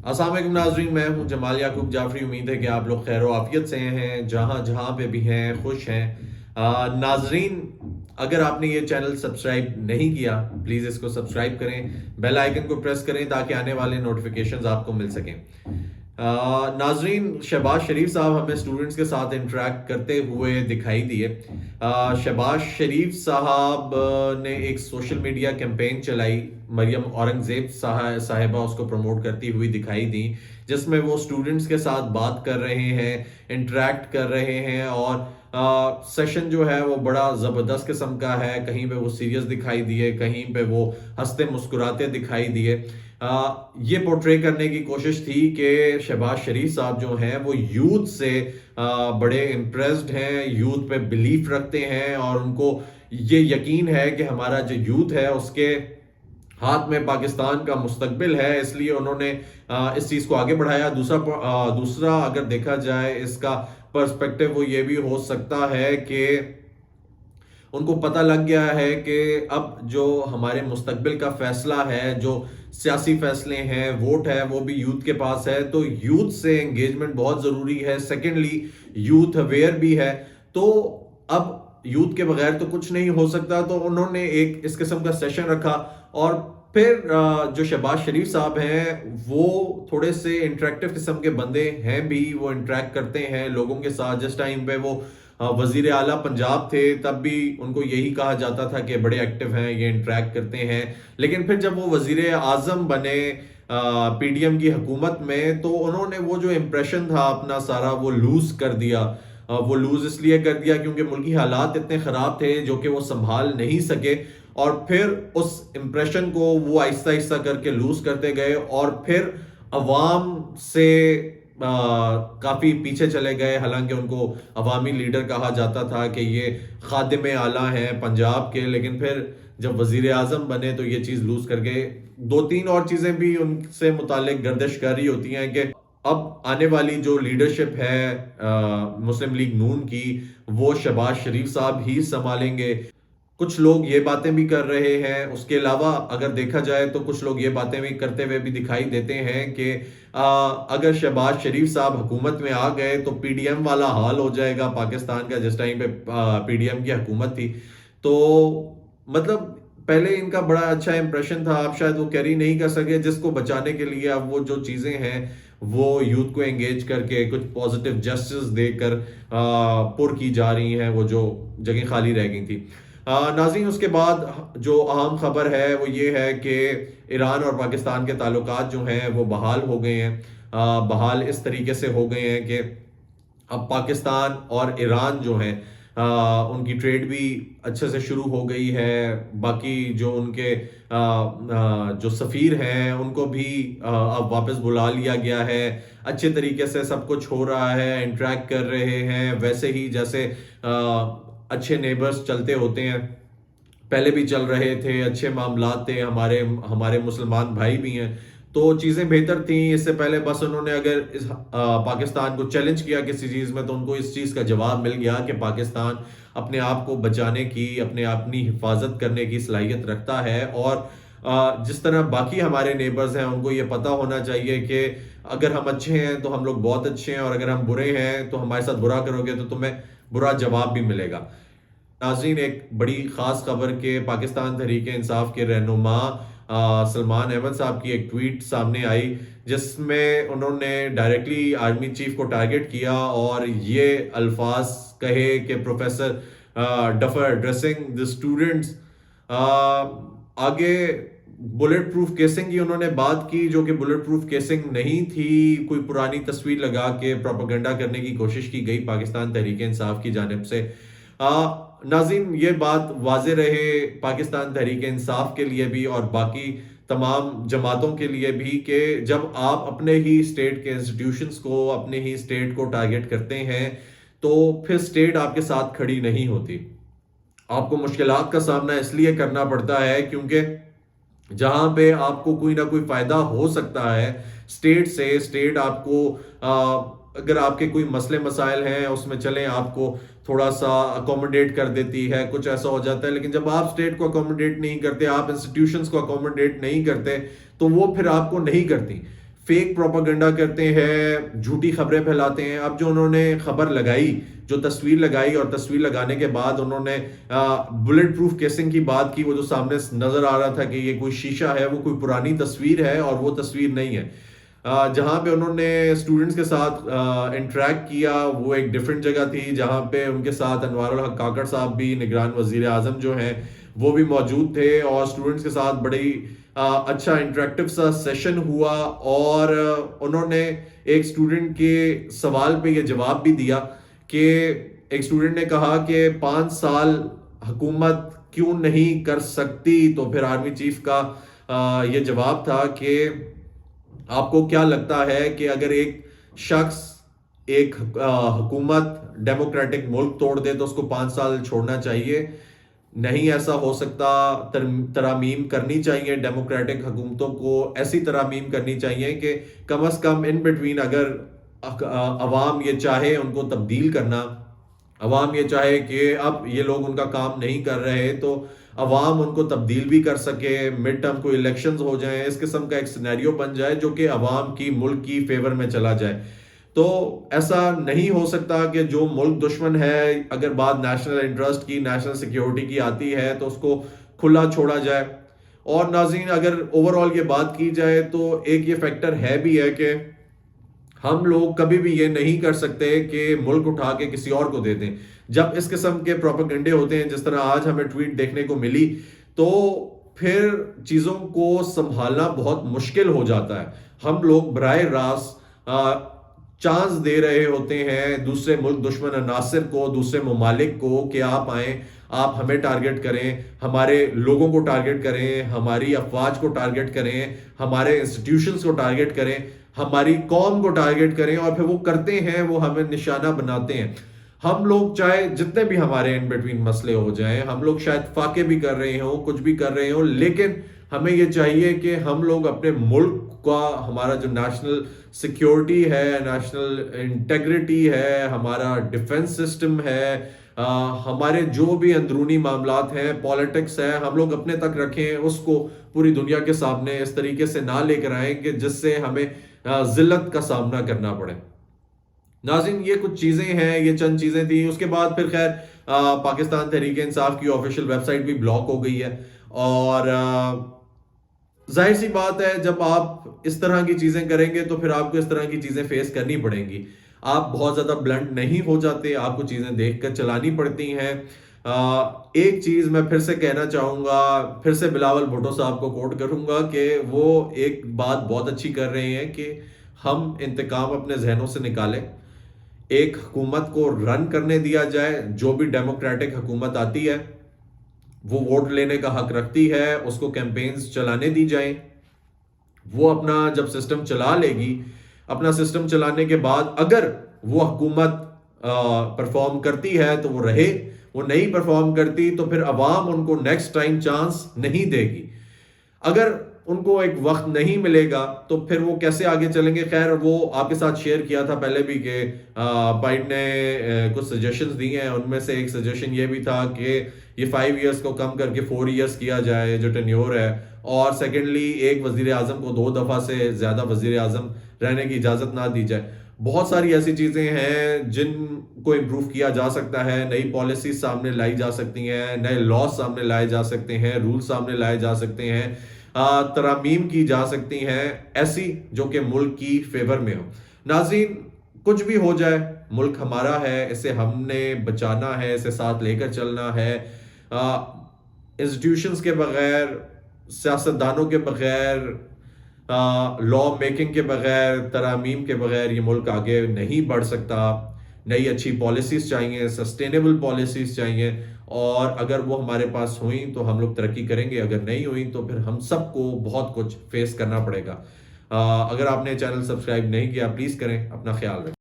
السلام علیکم ناظرین، میں ہوں جمال یعقوب جعفری۔ امید ہے کہ آپ لوگ خیر و عافیت سے ہیں، جہاں پہ بھی ہیں خوش ہیں۔ ناظرین، اگر آپ نے یہ چینل سبسکرائب نہیں کیا پلیز اس کو سبسکرائب کریں، بیل آئیکن کو پریس کریں تاکہ آنے والے نوٹیفیکیشنز آپ کو مل سکیں۔ ناظرین، شہباز شریف صاحب ہمیں اسٹوڈنٹس کے ساتھ انٹریکٹ کرتے ہوئے دکھائی دیے۔ شہباز شریف صاحب نے ایک سوشل میڈیا کیمپین چلائی، مریم اورنگزیب صاحبہ اس کو پروموٹ کرتی ہوئی دکھائی دی، جس میں وہ اسٹوڈنٹس کے ساتھ بات کر رہے ہیں، انٹریکٹ کر رہے ہیں، اور سیشن جو ہے وہ بڑا زبردست قسم کا ہے۔ کہیں پہ وہ سیریس دکھائی دیے، کہیں پہ وہ ہنستے مسکراتے دکھائی دیے۔ یہ پورٹرے کرنے کی کوشش تھی کہ شہباز شریف صاحب جو ہیں وہ یوتھ سے بڑے امپریسڈ ہیں، یوتھ پہ بلیف رکھتے ہیں، اور ان کو یہ یقین ہے کہ ہمارا جو یوتھ ہے اس کے ہاتھ میں پاکستان کا مستقبل ہے، اس لیے انہوں نے اس چیز کو آگے بڑھایا۔ دوسرا اگر دیکھا جائے اس کا پرسپیکٹو، وہ یہ بھی ہو سکتا ہے کہ ان کو پتہ لگ گیا ہے کہ اب جو ہمارے مستقبل کا فیصلہ ہے، جو سیاسی فیصلے ہیں، ووٹ ہے، وہ بھی یوتھ کے پاس ہے، تو یوتھ سے انگیجمنٹ بہت ضروری ہے۔ سیکنڈلی یوتھ اویئر بھی ہے، تو اب یوتھ کے بغیر تو کچھ نہیں ہو سکتا۔ تو انہوں نے ایک اس قسم کا سیشن رکھا، اور پھر جو شہباز شریف صاحب ہیں وہ تھوڑے سے انٹریکٹیو قسم کے بندے ہیں بھی، وہ انٹریکٹ کرتے ہیں لوگوں کے ساتھ۔ جس ٹائم پہ وہ وزیر اعلیٰ پنجاب تھے تب بھی ان کو یہی کہا جاتا تھا کہ بڑے ایکٹیو ہیں، یہ انٹریکٹ کرتے ہیں، لیکن پھر جب وہ وزیر اعظم بنے پی ڈی ایم کی حکومت میں، تو انہوں نے وہ جو امپریشن تھا اپنا سارا وہ لوز کر دیا۔ وہ لوز اس لیے کر دیا کیونکہ ملکی حالات اتنے خراب تھے جو کہ وہ سنبھال نہیں سکے، اور پھر اس امپریشن کو وہ آہستہ آہستہ کر کے لوز کرتے گئے، اور پھر عوام سے کافی پیچھے چلے گئے۔ حالانکہ ان کو عوامی لیڈر کہا جاتا تھا کہ یہ خادم اعلیٰ ہیں پنجاب کے، لیکن پھر جب وزیر اعظم بنے تو یہ چیز لوز کر گئے۔ دو تین اور چیزیں بھی ان سے متعلق گردش کر رہی ہوتی ہیں کہ اب آنے والی جو لیڈرشپ ہے مسلم لیگ نون کی، وہ شہباز شریف صاحب ہی سنبھالیں گے۔ کچھ لوگ یہ باتیں بھی کر رہے ہیں۔ اس کے علاوہ اگر دیکھا جائے تو کچھ لوگ یہ باتیں بھی کرتے ہوئے بھی دکھائی دیتے ہیں کہ اگر شہباز شریف صاحب حکومت میں آ گئے تو پی ڈی ایم والا حال ہو جائے گا پاکستان کا، جس ٹائم پہ پی ڈی ایم کی حکومت تھی۔ تو مطلب پہلے ان کا بڑا اچھا امپریشن تھا، آپ شاید وہ کیری نہیں کر سکے، جس کو بچانے کے لیے اب وہ جو چیزیں ہیں وہ یوتھ کو انگیج کر کے کچھ پازیٹیو جسٹس دے کر پر کی جا رہی ہیں، وہ جو جگہیں خالی رہ گئی تھی۔ ناظرین، اس کے بعد جو اہم خبر ہے وہ یہ ہے کہ ایران اور پاکستان کے تعلقات جو ہیں وہ بحال ہو گئے ہیں۔ بحال اس طریقے سے ہو گئے ہیں کہ اب پاکستان اور ایران جو ہیں ان کی ٹریڈ بھی اچھے سے شروع ہو گئی ہے۔ باقی جو ان کے جو سفیر ہیں ان کو بھی اب واپس بلا لیا گیا ہے۔ اچھے طریقے سے سب کچھ ہو رہا ہے، انٹریکٹ کر رہے ہیں ویسے ہی جیسے اچھے نیبرز چلتے ہوتے ہیں، پہلے بھی چل رہے تھے، اچھے معاملات تھے، ہمارے مسلمان بھائی بھی ہیں، تو چیزیں بہتر تھیں اس سے پہلے۔ بس انہوں نے اگر پاکستان کو چیلنج کیا کسی چیز میں تو ان کو اس چیز کا جواب مل گیا کہ پاکستان اپنے آپ کو بچانے کی، اپنی حفاظت کرنے کی صلاحیت رکھتا ہے، اور جس طرح باقی ہمارے نیبرز ہیں ان کو یہ پتہ ہونا چاہیے کہ اگر ہم اچھے ہیں تو ہم لوگ بہت اچھے ہیں، اور اگر ہم برے ہیں تو ہمارے ساتھ برا کرو گے تو تمہیں برا جواب بھی ملے گا۔ ناظرین، ایک بڑی خاص خبر کہ پاکستان تحریک انصاف کے رہنما سلمان احمد صاحب کی ایک ٹویٹ سامنے آئی، جس میں انہوں نے ڈائریکٹلی آرمی چیف کو ٹارگٹ کیا اور یہ الفاظ کہے کہ professor differ addressing the students. آگے بلٹ پروف کیسنگ کی انہوں نے بات کی، جو کہ بلٹ پروف کیسنگ نہیں تھی، کوئی پرانی تصویر لگا کے پروپیگنڈا کرنے کی کوشش کی گئی پاکستان تحریک انصاف کی جانب سے۔ ناظرین، یہ بات واضح رہے پاکستان تحریک انصاف کے لیے بھی اور باقی تمام جماعتوں کے لیے بھی کہ جب آپ اپنے ہی اسٹیٹ کے انسٹیٹیوشنز کو، اپنے ہی اسٹیٹ کو ٹارگٹ کرتے ہیں تو پھر اسٹیٹ آپ کے ساتھ کھڑی نہیں ہوتی۔ آپ کو مشکلات کا سامنا اس لیے کرنا پڑتا ہے کیونکہ جہاں پہ آپ کو کوئی نہ کوئی فائدہ ہو سکتا ہے اسٹیٹ سے، اسٹیٹ آپ کو اگر آپ کے کوئی مسئلے مسائل ہیں اس میں چلیں آپ کو تھوڑا سا اکوموڈیٹ کر دیتی ہے، کچھ ایسا ہو جاتا ہے، لیکن جب آپ اسٹیٹ کو اکوموڈیٹ نہیں کرتے، آپ انسٹیٹیوشنز کو اکوموڈیٹ نہیں کرتے تو وہ پھر آپ کو نہیں کرتی۔ فیک پروپیگنڈا کرتے ہیں، جھوٹی خبریں پھیلاتے ہیں. اب جو انہوں نے خبر لگائی، جو تصویر لگائی، اور تصویر لگانے کے بعد انہوں نے بلٹ پروف کیسنگ کی بات کی، وہ جو سامنے نظر آ رہا تھا کہ یہ کوئی شیشہ ہے، وہ کوئی پرانی تصویر ہے اور وہ تصویر نہیں ہے. جہاں پہ انہوں نے اسٹوڈنٹس کے ساتھ انٹریکٹ کیا وہ ایک ڈفرینٹ جگہ تھی، جہاں پہ ان کے ساتھ انوار الحق کاکڑ صاحب بھی، نگران وزیر اعظم جو ہیں وہ بھی موجود تھے، اور اسٹوڈنٹس کے ساتھ بڑی اچھا انٹریکٹیو سا سیشن ہوا. اور انہوں نے ایک اسٹوڈنٹ کے سوال پہ یہ جواب بھی دیا کہ ایک اسٹوڈنٹ نے کہا کہ 5 سال حکومت کیوں نہیں کر سکتی، تو پھر آرمی چیف کا یہ جواب تھا کہ آپ کو کیا لگتا ہے کہ اگر ایک شخص، ایک حکومت ڈیموکریٹک ملک توڑ دے تو اس کو 5 سال چھوڑنا چاہیے؟ نہیں ایسا ہو سکتا. ترامیم کرنی چاہیے ڈیموکریٹک حکومتوں کو، ایسی ترامیم کرنی چاہیے کہ کم از کم ان بٹوین اگر عوام یہ چاہے ان کو تبدیل کرنا، عوام یہ چاہے کہ اب یہ لوگ ان کا کام نہیں کر رہے تو عوام ان کو تبدیل بھی کر سکے، مڈ ٹرم کو الیکشنز ہو جائیں، اس قسم کا ایک سینیریو بن جائے جو کہ عوام کی، ملک کی فیور میں چلا جائے. تو ایسا نہیں ہو سکتا کہ جو ملک دشمن ہے، اگر بات نیشنل انٹرسٹ کی، نیشنل سیکیورٹی کی آتی ہے تو اس کو کھلا چھوڑا جائے. اور ناظرین اگر اوور آل یہ بات کی جائے تو ایک یہ فیکٹر ہے بھی ہے کہ ہم لوگ کبھی بھی یہ نہیں کر سکتے کہ ملک اٹھا کے کسی اور کو دے دیں. جب اس قسم کے پروپیگنڈے ہوتے ہیں، جس طرح آج ہمیں ٹویٹ دیکھنے کو ملی، تو پھر چیزوں کو سنبھالنا بہت مشکل ہو جاتا ہے. ہم لوگ براہ راست چانس دے رہے ہوتے ہیں دوسرے ملک دشمن عناصر کو، دوسرے ممالک کو کہ آپ آئیں، آپ ہمیں ٹارگٹ کریں، ہمارے لوگوں کو ٹارگٹ کریں، ہماری افواج کو ٹارگٹ کریں، ہمارے انسٹیٹیوشنز کو ٹارگٹ کریں، ہماری قوم کو ٹارگٹ کریں، اور پھر وہ کرتے ہیں، وہ ہمیں نشانہ بناتے ہیں. ہم لوگ چاہے جتنے بھی ہمارے ان بٹوین مسئلے ہو جائیں، ہم لوگ شاید فاقے بھی کر رہے ہوں، کچھ بھی کر رہے ہوں، لیکن ہمیں یہ چاہیے کہ ہم لوگ اپنے ملک کا، ہمارا جو نیشنل سیکیورٹی ہے، نیشنل انٹیگریٹی ہے، ہمارا ڈیفنس سسٹم ہے، ہمارے جو بھی اندرونی معاملات ہیں، پالیٹکس ہے، ہم لوگ اپنے تک رکھیں، اس کو پوری دنیا کے سامنے اس طریقے سے نہ لے کر آئیں کہ جس سے ہمیں ذلت کا سامنا کرنا پڑے. ناظرین یہ کچھ چیزیں ہیں، یہ چند چیزیں تھیں. اس کے بعد پھر خیر پاکستان تحریک انصاف کی آفیشیل ویب سائٹ بھی بلاک ہو گئی ہے، اور ظاہر سی بات ہے جب آپ اس طرح کی چیزیں کریں گے تو پھر آپ کو اس طرح کی چیزیں فیس کرنی پڑیں گی. آپ بہت زیادہ بلنٹ نہیں ہو جاتے، آپ کو چیزیں دیکھ کر چلانی پڑتی ہیں. ایک چیز میں پھر سے کہنا چاہوں گا، پھر سے بلاول بھٹو صاحب کو کوٹ کروں گا کہ وہ ایک بات بہت اچھی کر رہے ہیں کہ ہم انتقام اپنے ذہنوں سے نکالیں، ایک حکومت کو رن کرنے دیا جائے. جو بھی ڈیموکریٹک حکومت آتی ہے وہ ووٹ لینے کا حق رکھتی ہے، اس کو کیمپینز چلانے دی جائیں. وہ اپنا جب سسٹم چلا لے گی، اپنا سسٹم چلانے کے بعد اگر وہ حکومت پرفارم کرتی ہے تو وہ رہے، وہ نہیں پرفارم کرتی تو پھر عوام ان کو نیکسٹ ٹائم چانس نہیں دے گی. اگر ان کو ایک وقت نہیں ملے گا تو پھر وہ کیسے آگے چلیں گے؟ خیر وہ آپ کے ساتھ شیئر کیا تھا پہلے بھی کہ بائیڈن نے کچھ سجیشنز دی ہیں، ان میں سے ایک سجیشن یہ بھی تھا کہ یہ 5 ایئرس کو کم کر کے 4 ایئرس کیا جائے جو ٹینیور ہے، اور سیکنڈلی ایک وزیر اعظم کو 2 دفعہ سے زیادہ وزیر اعظم رہنے کی اجازت نہ دی جائے. بہت ساری ایسی چیزیں ہیں جن کو امپروو کیا جا سکتا ہے، نئی پالیسیز سامنے لائی جا سکتی ہیں، نئے لاز سامنے لائے جا سکتے ہیں، رول سامنے لائے جا سکتے ہیں، ترامیم کی جا سکتی ہیں ایسی جو کہ ملک کی فیور میں ہو. ناظرین کچھ بھی ہو جائے، ملک ہمارا ہے، اسے ہم نے بچانا ہے، اسے ساتھ لے کر چلنا ہے. انسٹیٹیوشنز کے بغیر، سیاستدانوں کے بغیر، لا میکنگ کے بغیر، ترامیم کے بغیر یہ ملک آگے نہیں بڑھ سکتا. نئی اچھی پالیسیز چاہیے، سسٹینیبل پالیسیز چاہیے، اور اگر وہ ہمارے پاس ہوئیں تو ہم لوگ ترقی کریں گے، اگر نہیں ہوئیں تو پھر ہم سب کو بہت کچھ فیس کرنا پڑے گا. اگر آپ نے چینل سبسکرائب نہیں کیا پلیز کریں. اپنا خیال رکھیں.